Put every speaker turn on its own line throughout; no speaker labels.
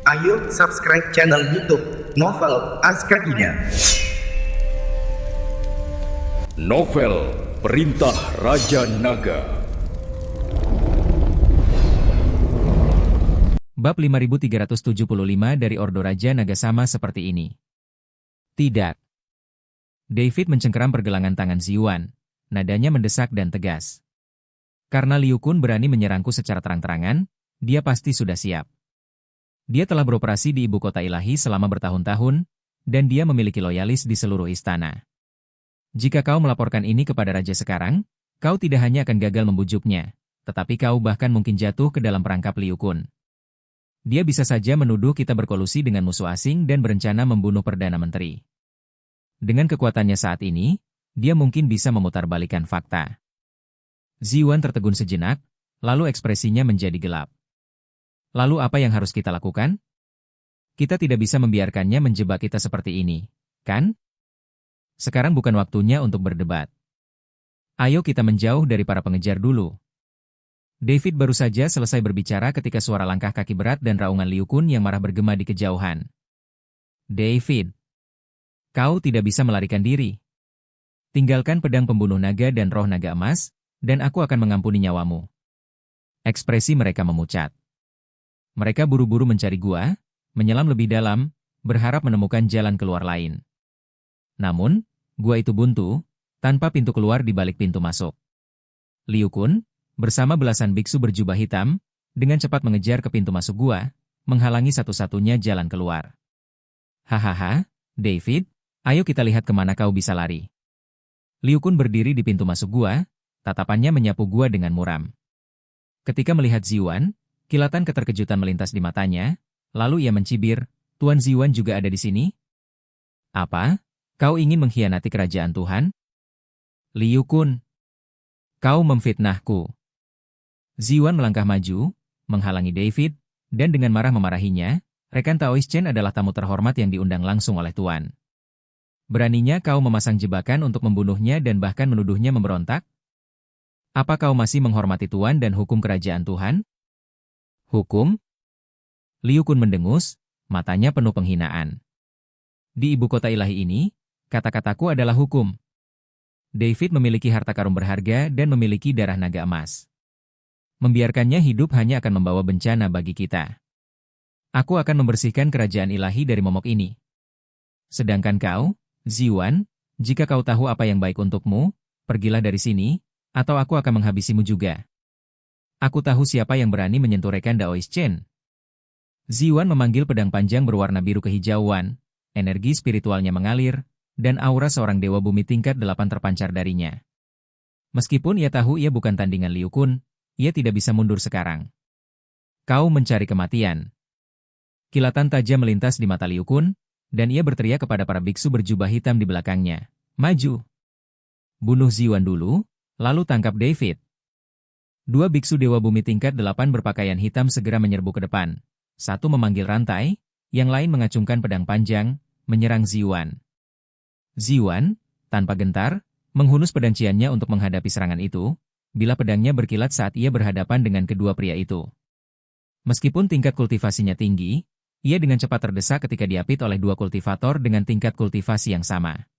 Ayo subscribe channel YouTube Novel Askadina.
Novel Perintah Raja Naga.
Bab 5375 dari Ordo Raja Naga sama seperti ini. Tidak. David mencengkeram pergelangan tangan Ziyuan. Nadanya mendesak dan tegas. Karena Liu Kun berani menyerangku secara terang-terangan, dia pasti sudah siap. Dia telah beroperasi di ibu kota ilahi selama bertahun-tahun, dan dia memiliki loyalis di seluruh istana. Jika kau melaporkan ini kepada raja sekarang, kau tidak hanya akan gagal membujuknya, tetapi kau bahkan mungkin jatuh ke dalam perangkap Liu Kun. Dia bisa saja menuduh kita berkolusi dengan musuh asing dan berencana membunuh Perdana Menteri. Dengan kekuatannya saat ini, dia mungkin bisa memutarbalikkan fakta. Ziyuan tertegun sejenak, lalu ekspresinya menjadi gelap. Lalu apa yang harus kita lakukan? Kita tidak bisa membiarkannya menjebak kita seperti ini, kan? Sekarang bukan waktunya untuk berdebat. Ayo kita menjauh dari para pengejar dulu. David baru saja selesai berbicara ketika suara langkah kaki berat dan raungan Liu Kun yang marah bergema di kejauhan. David, kau tidak bisa melarikan diri. Tinggalkan pedang pembunuh naga dan roh naga emas, dan aku akan mengampuni nyawamu. Ekspresi mereka memucat. Mereka buru-buru mencari gua, menyelam lebih dalam, berharap menemukan jalan keluar lain. Namun, gua itu buntu, tanpa pintu keluar di balik pintu masuk. Liu Kun, bersama belasan biksu berjubah hitam, dengan cepat mengejar ke pintu masuk gua, menghalangi satu-satunya jalan keluar. Hahaha, David, ayo kita lihat kemana kau bisa lari. Liu Kun berdiri di pintu masuk gua, tatapannya menyapu gua dengan muram. Ketika melihat Ziyuan, kilatan keterkejutan melintas di matanya, lalu ia mencibir, Tuan Ziyuan juga ada di sini? Apa? Kau ingin mengkhianati kerajaan Tuhan? Liu Kun, kau memfitnahku. Ziyuan melangkah maju, menghalangi David, dan dengan marah memarahinya, rekan Taoist Chen adalah tamu terhormat yang diundang langsung oleh Tuan. Beraninya kau memasang jebakan untuk membunuhnya dan bahkan menuduhnya memberontak? Apa kau masih menghormati Tuan dan hukum kerajaan Tuhan? Hukum? Liu Kun mendengus, matanya penuh penghinaan. Di ibu kota ilahi ini, kata-kataku adalah hukum. David memiliki harta karun berharga dan memiliki darah naga emas. Membiarkannya hidup hanya akan membawa bencana bagi kita. Aku akan membersihkan kerajaan ilahi dari momok ini. Sedangkan kau, Ziyuan, jika kau tahu apa yang baik untukmu, pergilah dari sini, atau aku akan menghabisimu juga. Aku tahu siapa yang berani menyentuh rekan Daoist Chen. Ziyuan memanggil pedang panjang berwarna biru kehijauan, energi spiritualnya mengalir, dan aura seorang dewa bumi tingkat 8 terpancar darinya. Meskipun ia tahu ia bukan tandingan Liu Kun, ia tidak bisa mundur sekarang. Kau mencari kematian. Kilatan tajam melintas di mata Liu Kun, dan ia berteriak kepada para biksu berjubah hitam di belakangnya. Maju. Bunuh Ziyuan dulu, lalu tangkap David. Dua biksu dewa bumi tingkat 8 berpakaian hitam segera menyerbu ke depan. Satu memanggil rantai, yang lain mengacungkan pedang panjang, menyerang Ziyuan. Ziyuan, tanpa gentar, menghunus pedang ciannya untuk menghadapi serangan itu, bila pedangnya berkilat saat ia berhadapan dengan kedua pria itu. Meskipun tingkat kultivasinya tinggi, ia dengan cepat terdesak ketika diapit oleh dua kultivator dengan tingkat kultivasi yang sama.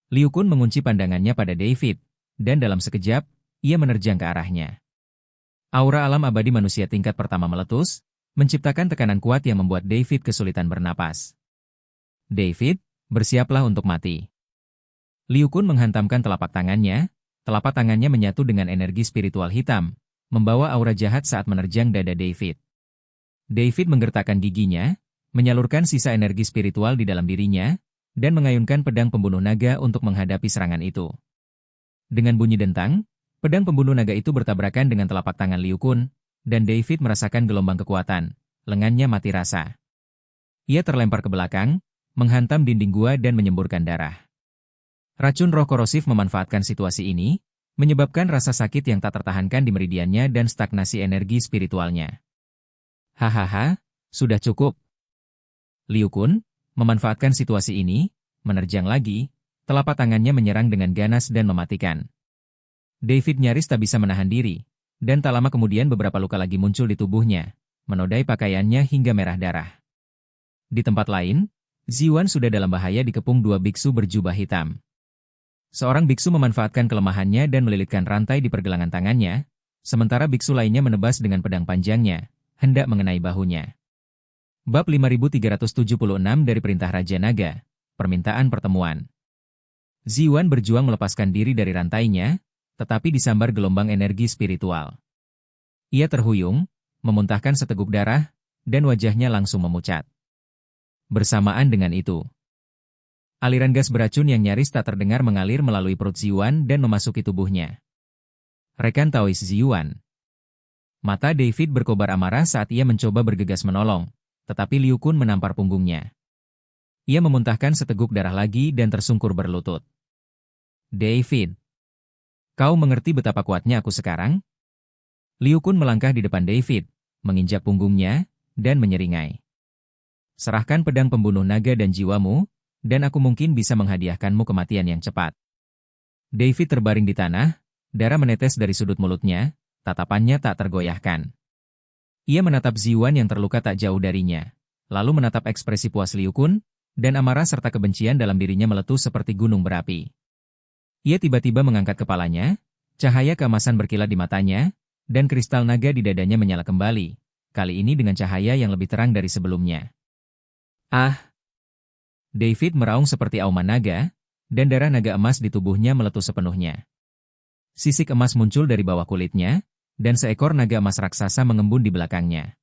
Liu Kun mengunci pandangannya pada David, dan dalam sekejap, ia menerjang ke arahnya. Aura alam abadi manusia tingkat pertama meletus, menciptakan tekanan kuat yang membuat David kesulitan bernapas. David, bersiaplah untuk mati. Liu Kun menghantamkan telapak tangannya menyatu dengan energi spiritual hitam, membawa aura jahat saat menerjang dada David. David menggertakkan giginya, menyalurkan sisa energi spiritual di dalam dirinya, dan mengayunkan pedang pembunuh naga untuk menghadapi serangan itu. Dengan bunyi dentang, pedang pembunuh naga itu bertabrakan dengan telapak tangan Liu Kun, dan David merasakan gelombang kekuatan, lengannya mati rasa. Ia terlempar ke belakang, menghantam dinding gua dan menyemburkan darah. Racun roh korosif memanfaatkan situasi ini, menyebabkan rasa sakit yang tak tertahankan di meridiannya dan stagnasi energi spiritualnya. Hahaha, sudah cukup. Liu Kun, memanfaatkan situasi ini, menerjang lagi, telapak tangannya menyerang dengan ganas dan mematikan. David nyaris tak bisa menahan diri, dan tak lama kemudian beberapa luka lagi muncul di tubuhnya, menodai pakaiannya hingga merah darah. Di tempat lain, Ziwan sudah dalam bahaya dikepung dua biksu berjubah hitam. Seorang biksu memanfaatkan kelemahannya dan melilitkan rantai di pergelangan tangannya, sementara biksu lainnya menebas dengan pedang panjangnya, hendak mengenai bahunya. Bab 5376 dari Perintah Raja Naga, Permintaan Pertemuan. Ziwan berjuang melepaskan diri dari rantainya, tetapi disambar gelombang energi spiritual. Ia terhuyung, memuntahkan seteguk darah, dan wajahnya langsung memucat. Bersamaan dengan itu, aliran gas beracun yang nyaris tak terdengar mengalir melalui perut Ziwan dan memasuki tubuhnya. Rekan Taois Ziwan. Mata David berkobar amarah saat ia mencoba bergegas menolong, tetapi Liu Kun menampar punggungnya. Ia memuntahkan seteguk darah lagi dan tersungkur berlutut. David, kau mengerti betapa kuatnya aku sekarang? Liu Kun melangkah di depan David, menginjak punggungnya, dan menyeringai. Serahkan pedang pembunuh naga dan jiwamu, dan aku mungkin bisa menghadiahkanmu kematian yang cepat. David terbaring di tanah, darah menetes dari sudut mulutnya, tatapannya tak tergoyahkan. Ia menatap Ziwan yang terluka tak jauh darinya, lalu menatap ekspresi puas Liu Kun, dan amarah serta kebencian dalam dirinya meletus seperti gunung berapi. Ia tiba-tiba mengangkat kepalanya, cahaya keemasan berkilat di matanya, dan kristal naga di dadanya menyala kembali, kali ini dengan cahaya yang lebih terang dari sebelumnya. Ah! David meraung seperti auman naga, dan darah naga emas di tubuhnya meletus sepenuhnya. Sisik emas muncul dari bawah kulitnya, dan seekor naga emas raksasa mengembun di belakangnya.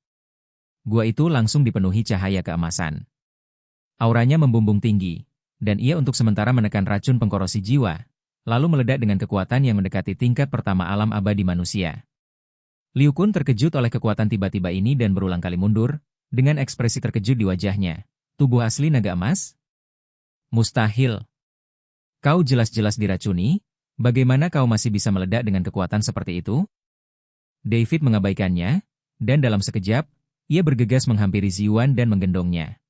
Gua itu langsung dipenuhi cahaya keemasan. Auranya membumbung tinggi, dan ia untuk sementara menekan racun pengkorosi jiwa, lalu meledak dengan kekuatan yang mendekati tingkat pertama alam abadi manusia. Liu Kun terkejut oleh kekuatan tiba-tiba ini dan berulang kali mundur, dengan ekspresi terkejut di wajahnya. Tubuh asli naga emas? Mustahil. Kau jelas-jelas diracuni, bagaimana kau masih bisa meledak dengan kekuatan seperti itu? David mengabaikannya, dan dalam sekejap, ia bergegas menghampiri Ziwan dan menggendongnya.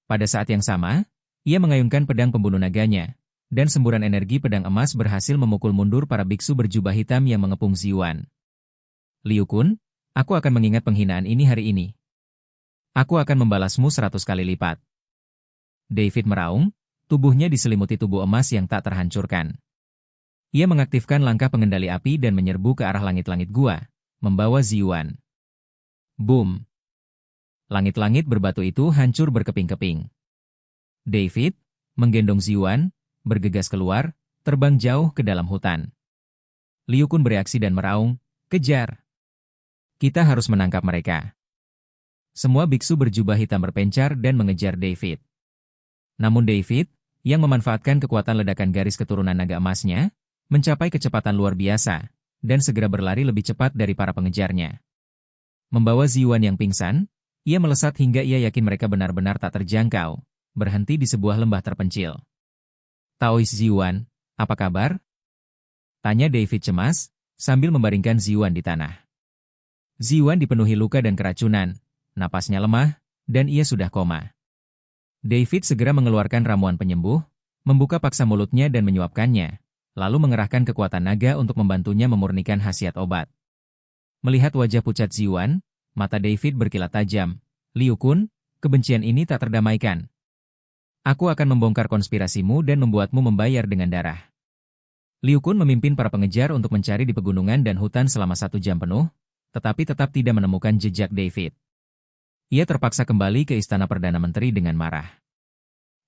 Pada saat yang sama, ia mengayunkan pedang pembunuh naganya, dan semburan energi pedang emas berhasil memukul mundur para biksu berjubah hitam yang mengepung Ziwan. Liu Kun, aku akan mengingat penghinaan ini hari ini. Aku akan membalasmu 100 kali lipat. David meraung, tubuhnya diselimuti tubuh emas yang tak terhancurkan. Ia mengaktifkan langkah pengendali api dan menyerbu ke arah langit-langit gua, membawa Ziwan. Boom! Langit-langit berbatu itu hancur berkeping-keping. David, menggendong Ziwan, bergegas keluar, terbang jauh ke dalam hutan. Liu Kun bereaksi dan meraung, kejar! Kita harus menangkap mereka. Semua biksu berjubah hitam berpencar dan mengejar David. Namun David, yang memanfaatkan kekuatan ledakan garis keturunan naga emasnya, mencapai kecepatan luar biasa, dan segera berlari lebih cepat dari para pengejarnya. Membawa Ziwan yang pingsan, ia melesat hingga ia yakin mereka benar-benar tak terjangkau, berhenti di sebuah lembah terpencil. Taois Ziwan, apa kabar? Tanya David cemas, sambil membaringkan Ziwan di tanah. Ziwan dipenuhi luka dan keracunan, napasnya lemah, dan ia sudah koma. David segera mengeluarkan ramuan penyembuh, membuka paksa mulutnya dan menyuapkannya, lalu mengerahkan kekuatan naga untuk membantunya memurnikan khasiat obat. Melihat wajah pucat Ziwan, mata David berkilat tajam. Liu Kun, kebencian ini tak terdamaikan. Aku akan membongkar konspirasimu dan membuatmu membayar dengan darah. Liu Kun memimpin para pengejar untuk mencari di pegunungan dan hutan selama 1 jam penuh, tetapi tetap tidak menemukan jejak David. Ia terpaksa kembali ke Istana Perdana Menteri dengan marah.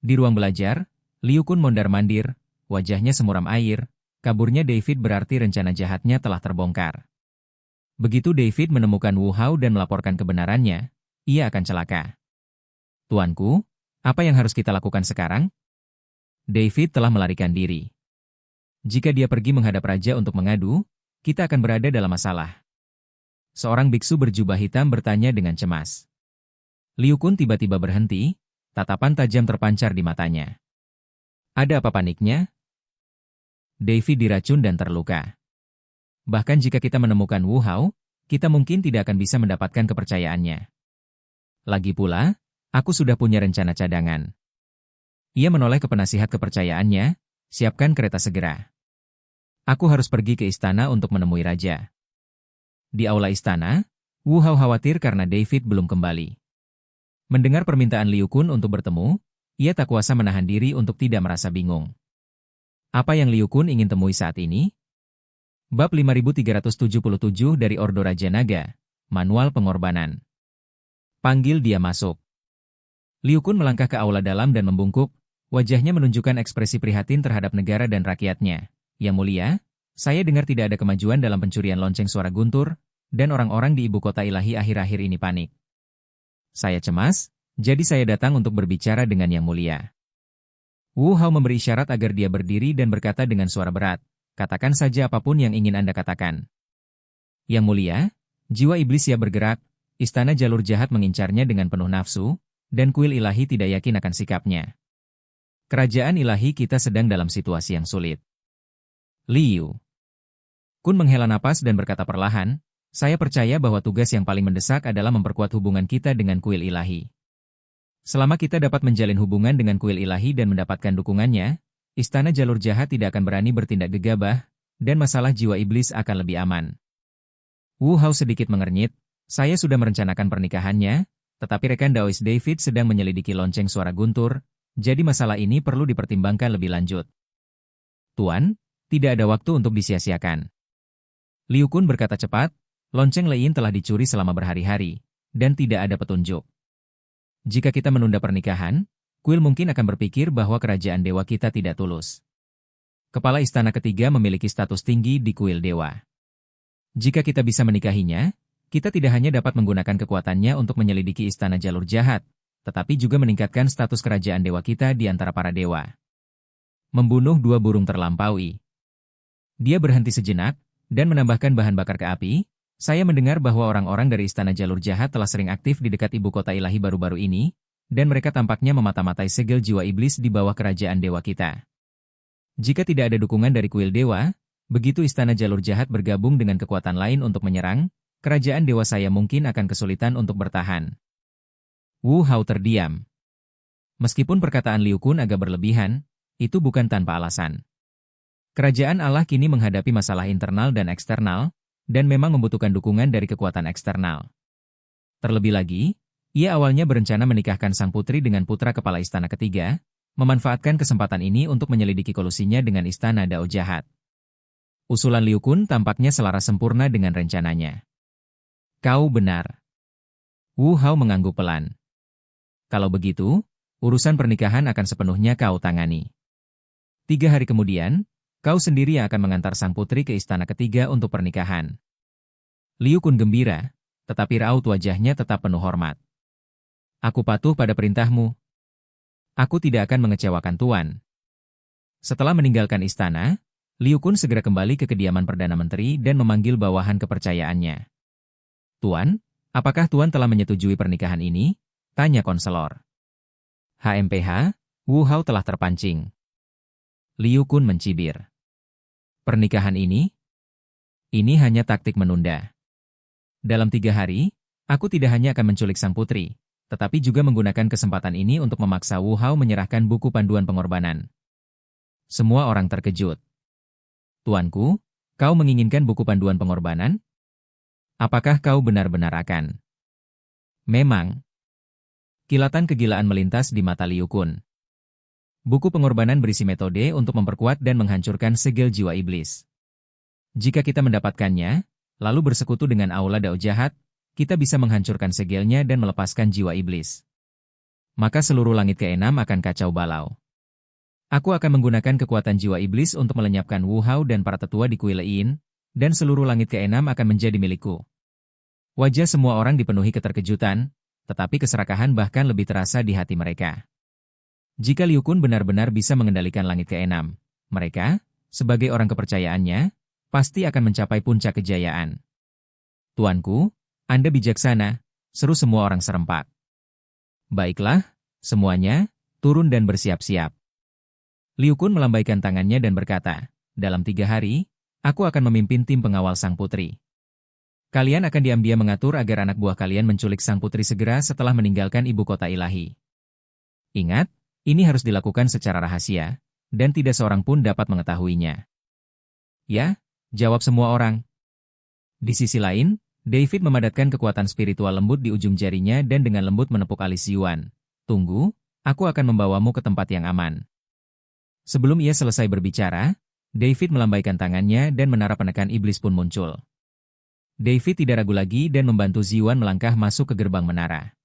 Di ruang belajar, Liu Kun mondar-mandir, wajahnya semuram air, kaburnya David berarti rencana jahatnya telah terbongkar. Begitu David menemukan Wu Hao dan melaporkan kebenarannya, ia akan celaka. Tuanku, apa yang harus kita lakukan sekarang? David telah melarikan diri. Jika dia pergi menghadap raja untuk mengadu, kita akan berada dalam masalah. Seorang biksu berjubah hitam bertanya dengan cemas. Liu Kun tiba-tiba berhenti, tatapan tajam terpancar di matanya. Ada apa paniknya? David diracun dan terluka. Bahkan jika kita menemukan Wu Hao, kita mungkin tidak akan bisa mendapatkan kepercayaannya. Lagi pula, aku sudah punya rencana cadangan. Ia menoleh ke penasihat kepercayaannya, siapkan kereta segera. Aku harus pergi ke istana untuk menemui raja. Di aula istana, Wu Hao khawatir karena David belum kembali. Mendengar permintaan Liu Kun untuk bertemu, ia tak kuasa menahan diri untuk tidak merasa bingung. Apa yang Liu Kun ingin temui saat ini? Bab 5377 dari Ordo Raja Naga, Manual Pengorbanan. Panggil dia masuk. Liu Kun melangkah ke aula dalam dan membungkuk, wajahnya menunjukkan ekspresi prihatin terhadap negara dan rakyatnya. Yang mulia, saya dengar tidak ada kemajuan dalam pencurian lonceng suara guntur, dan orang-orang di ibu kota ilahi akhir-akhir ini panik. Saya cemas, jadi saya datang untuk berbicara dengan Yang Mulia. Wu Hao memberi isyarat agar dia berdiri dan berkata dengan suara berat, katakan saja apapun yang ingin Anda katakan. Yang Mulia, jiwa iblis siap bergerak, istana jalur jahat mengincarnya dengan penuh nafsu, dan kuil ilahi tidak yakin akan sikapnya. Kerajaan ilahi kita sedang dalam situasi yang sulit. Liu Kun menghela napas dan berkata perlahan, saya percaya bahwa tugas yang paling mendesak adalah memperkuat hubungan kita dengan kuil ilahi. Selama kita dapat menjalin hubungan dengan kuil ilahi dan mendapatkan dukungannya, istana jalur jahat tidak akan berani bertindak gegabah, dan masalah jiwa iblis akan lebih aman. Wu Hao sedikit mengernyit, saya sudah merencanakan pernikahannya, tetapi rekan Daois David sedang menyelidiki lonceng suara guntur, jadi masalah ini perlu dipertimbangkan lebih lanjut. Tuan, tidak ada waktu untuk disia-siakan. Liu Kun berkata cepat, lonceng Lei Yin telah dicuri selama berhari-hari, dan tidak ada petunjuk. Jika kita menunda pernikahan, kuil mungkin akan berpikir bahwa kerajaan dewa kita tidak tulus. Kepala istana ketiga memiliki status tinggi di kuil dewa. Jika kita bisa menikahinya, kita tidak hanya dapat menggunakan kekuatannya untuk menyelidiki istana jalur jahat, tetapi juga meningkatkan status kerajaan dewa kita di antara para dewa. Membunuh dua burung terlampaui. Dia berhenti sejenak, dan menambahkan bahan bakar ke api. Saya mendengar bahwa orang-orang dari istana jalur jahat telah sering aktif di dekat ibu kota ilahi baru-baru ini, dan mereka tampaknya memata-matai segel jiwa iblis di bawah kerajaan dewa kita. Jika tidak ada dukungan dari kuil dewa, begitu istana jalur jahat bergabung dengan kekuatan lain untuk menyerang, kerajaan dewa saya mungkin akan kesulitan untuk bertahan. Wu Hao terdiam. Meskipun perkataan Liu Kun agak berlebihan, itu bukan tanpa alasan. Kerajaan Allah kini menghadapi masalah internal dan eksternal, dan memang membutuhkan dukungan dari kekuatan eksternal. Terlebih lagi, ia awalnya berencana menikahkan sang putri dengan putra kepala istana ketiga, memanfaatkan kesempatan ini untuk menyelidiki kolusinya dengan istana Dao jahat. Usulan Liu Kun tampaknya selaras sempurna dengan rencananya. Kau benar. Wu Hao mengangguk pelan. Kalau begitu, urusan pernikahan akan sepenuhnya kau tangani. 3 hari kemudian, kau sendiri yang akan mengantar sang putri ke istana ketiga untuk pernikahan. Liu Kun gembira, tetapi raut wajahnya tetap penuh hormat. Aku patuh pada perintahmu. Aku tidak akan mengecewakan Tuan. Setelah meninggalkan istana, Liu Kun segera kembali ke kediaman Perdana Menteri dan memanggil bawahan kepercayaannya. Tuan, apakah Tuan telah menyetujui pernikahan ini? Tanya konselor. HMPH, Wu Hao telah terpancing. Liu Kun mencibir. Pernikahan ini? Ini hanya taktik menunda. Dalam 3 hari, aku tidak hanya akan menculik sang putri, tetapi juga menggunakan kesempatan ini untuk memaksa Wu Hao menyerahkan buku panduan pengorbanan. Semua orang terkejut. Tuanku, kau menginginkan buku panduan pengorbanan? Apakah kau benar-benar akan? Memang. Kilatan kegilaan melintas di mata Liu Kun. Buku pengorbanan berisi metode untuk memperkuat dan menghancurkan segel jiwa iblis. Jika kita mendapatkannya, lalu bersekutu dengan aula Dao jahat, kita bisa menghancurkan segelnya dan melepaskan jiwa iblis. Maka seluruh langit ke-6 akan kacau balau. Aku akan menggunakan kekuatan jiwa iblis untuk melenyapkan Wu Hao dan para tetua di kuil Lei Yin, dan seluruh langit ke-6 akan menjadi milikku. Wajah semua orang dipenuhi keterkejutan, tetapi keserakahan bahkan lebih terasa di hati mereka. Jika Liu Kun benar-benar bisa mengendalikan langit ke-6, mereka, sebagai orang kepercayaannya, pasti akan mencapai puncak kejayaan. Tuanku, Anda bijaksana, seru semua orang serempak. Baiklah, semuanya, turun dan bersiap-siap. Liu Kun melambaikan tangannya dan berkata, dalam 3 hari, aku akan memimpin tim pengawal sang putri. Kalian akan diam-diam mengatur agar anak buah kalian menculik sang putri segera setelah meninggalkan ibu kota ilahi. Ingat, ini harus dilakukan secara rahasia, dan tidak seorang pun dapat mengetahuinya. Ya, jawab semua orang. Di sisi lain, David memadatkan kekuatan spiritual lembut di ujung jarinya dan dengan lembut menepuk alis Ziyuan. Tunggu, aku akan membawamu ke tempat yang aman. Sebelum ia selesai berbicara, David melambaikan tangannya dan menara penekan iblis pun muncul. David tidak ragu lagi dan membantu Ziyuan melangkah masuk ke gerbang menara.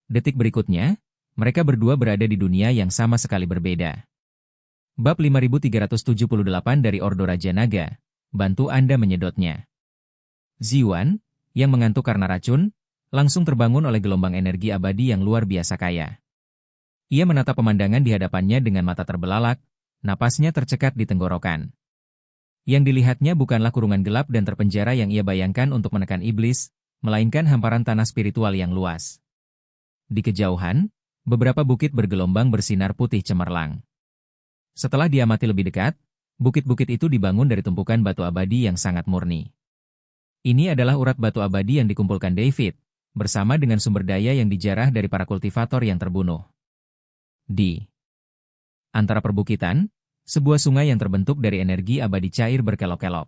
Detik berikutnya, mereka berdua berada di dunia yang sama sekali berbeda. Bab 5378 dari Ordo Raja Naga, bantu Anda menyedotnya. Ziyuan, yang mengantuk karena racun, langsung terbangun oleh gelombang energi abadi yang luar biasa kaya. Ia menatap pemandangan di hadapannya dengan mata terbelalak, napasnya tercekat di tenggorokan. Yang dilihatnya bukanlah kurungan gelap dan terpenjara yang ia bayangkan untuk menekan iblis, melainkan hamparan tanah spiritual yang luas. Di kejauhan, beberapa bukit bergelombang bersinar putih cemerlang. Setelah diamati lebih dekat, bukit-bukit itu dibangun dari tumpukan batu abadi yang sangat murni. Ini adalah urat batu abadi yang dikumpulkan David, bersama dengan sumber daya yang dijarah dari para kultivator yang terbunuh. Di antara perbukitan, sebuah sungai yang terbentuk dari energi abadi cair berkelok-kelok.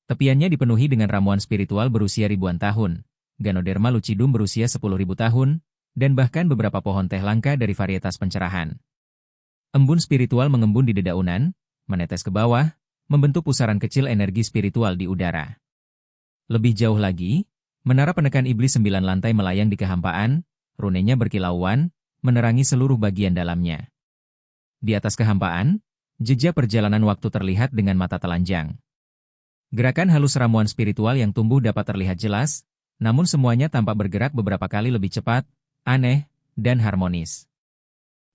Tepiannya dipenuhi dengan ramuan spiritual berusia ribuan tahun, Ganoderma lucidum berusia 10.000 tahun, dan bahkan beberapa pohon teh langka dari varietas pencerahan. Embun spiritual mengembun di dedaunan, menetes ke bawah, membentuk pusaran kecil energi spiritual di udara. Lebih jauh lagi, menara penekan iblis 9 lantai melayang di kehampaan, runenya berkilauan, menerangi seluruh bagian dalamnya. Di atas kehampaan, jejak perjalanan waktu terlihat dengan mata telanjang. Gerakan halus ramuan spiritual yang tumbuh dapat terlihat jelas, namun semuanya tampak bergerak beberapa kali lebih cepat, aneh, dan harmonis.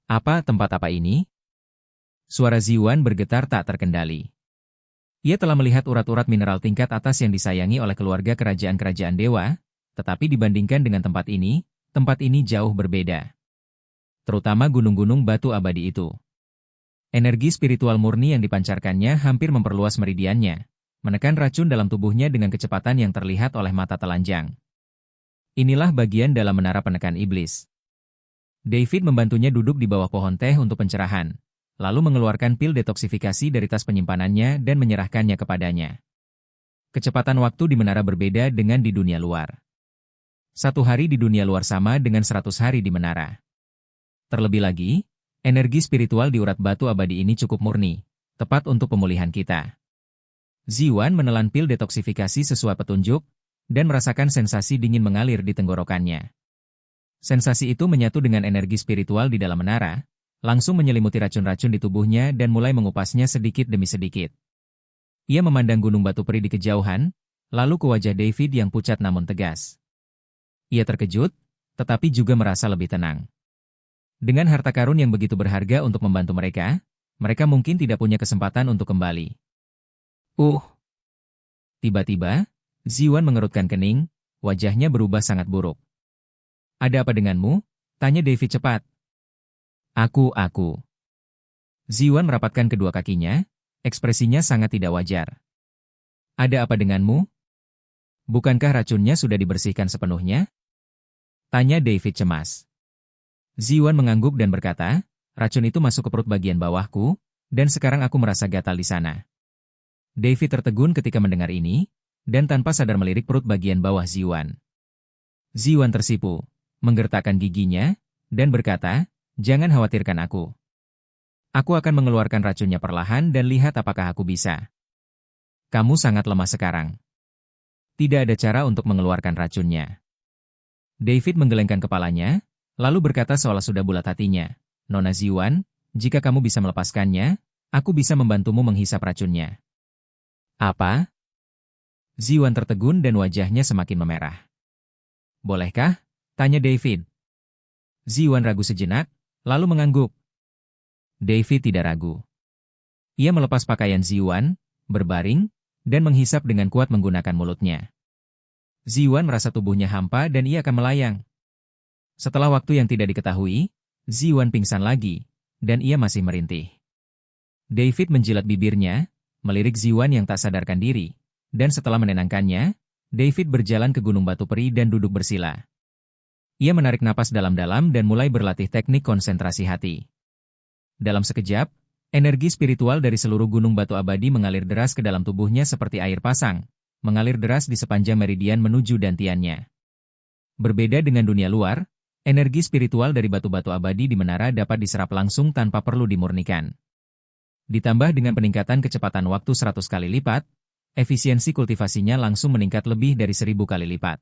Tempat apa ini? Suara Ziyuan bergetar tak terkendali. Ia telah melihat urat-urat mineral tingkat atas yang disayangi oleh keluarga kerajaan-kerajaan dewa, tetapi dibandingkan dengan tempat ini jauh berbeda. Terutama gunung-gunung batu abadi itu. Energi spiritual murni yang dipancarkannya hampir memperluas meridiannya, menekan racun dalam tubuhnya dengan kecepatan yang terlihat oleh mata telanjang. Inilah bagian dalam menara penekan iblis. David membantunya duduk di bawah pohon teh untuk pencerahan, lalu mengeluarkan pil detoksifikasi dari tas penyimpanannya dan menyerahkannya kepadanya. Kecepatan waktu di menara berbeda dengan di dunia luar. 1 hari di dunia luar sama dengan 100 hari di menara. Terlebih lagi, energi spiritual di urat batu abadi ini cukup murni, tepat untuk pemulihan kita. Ziyuan menelan pil detoksifikasi sesuai petunjuk, dan merasakan sensasi dingin mengalir di tenggorokannya. Sensasi itu menyatu dengan energi spiritual di dalam menara, langsung menyelimuti racun-racun di tubuhnya dan mulai mengupasnya sedikit demi sedikit. Ia memandang gunung batu peri di kejauhan, lalu ke wajah David yang pucat namun tegas. Ia terkejut, tetapi juga merasa lebih tenang. Dengan harta karun yang begitu berharga untuk membantu mereka mungkin tidak punya kesempatan untuk kembali. Tiba-tiba, Ziyuan mengerutkan kening, wajahnya berubah sangat buruk. Ada apa denganmu? Tanya David cepat. Aku. Ziyuan merapatkan kedua kakinya, ekspresinya sangat tidak wajar. Ada apa denganmu? Bukankah racunnya sudah dibersihkan sepenuhnya? Tanya David cemas. Ziyuan mengangguk dan berkata, racun itu masuk ke perut bagian bawahku, dan sekarang aku merasa gatal di sana. David tertegun ketika mendengar ini, dan tanpa sadar melirik perut bagian bawah Ziyuan. Ziyuan tersipu, menggertakkan giginya, dan berkata, jangan khawatirkan aku. Aku akan mengeluarkan racunnya perlahan dan lihat apakah aku bisa. Kamu sangat lemah sekarang. Tidak ada cara untuk mengeluarkan racunnya. David menggelengkan kepalanya, lalu berkata seolah sudah bulat hatinya, Nona Ziyuan, jika kamu bisa melepaskannya, aku bisa membantumu menghisap racunnya. Apa? Ziyuan tertegun dan wajahnya semakin memerah. Bolehkah? Tanya David. Ziyuan ragu sejenak, lalu mengangguk. David tidak ragu. Ia melepas pakaian Ziyuan, berbaring, dan menghisap dengan kuat menggunakan mulutnya. Ziyuan merasa tubuhnya hampa dan ia akan melayang. Setelah waktu yang tidak diketahui, Ziyuan pingsan lagi, dan ia masih merintih. David menjilat bibirnya, melirik Ziyuan yang tak sadarkan diri, dan setelah menenangkannya, David berjalan ke Gunung Batu Peri dan duduk bersila. Ia menarik napas dalam-dalam dan mulai berlatih teknik konsentrasi hati. Dalam sekejap, energi spiritual dari seluruh gunung batu abadi mengalir deras ke dalam tubuhnya seperti air pasang, mengalir deras di sepanjang meridian menuju dantiannya. Berbeda dengan dunia luar, energi spiritual dari batu-batu abadi di menara dapat diserap langsung tanpa perlu dimurnikan. Ditambah dengan peningkatan kecepatan waktu 100 kali lipat, efisiensi kultivasinya langsung meningkat lebih dari 1000 kali lipat.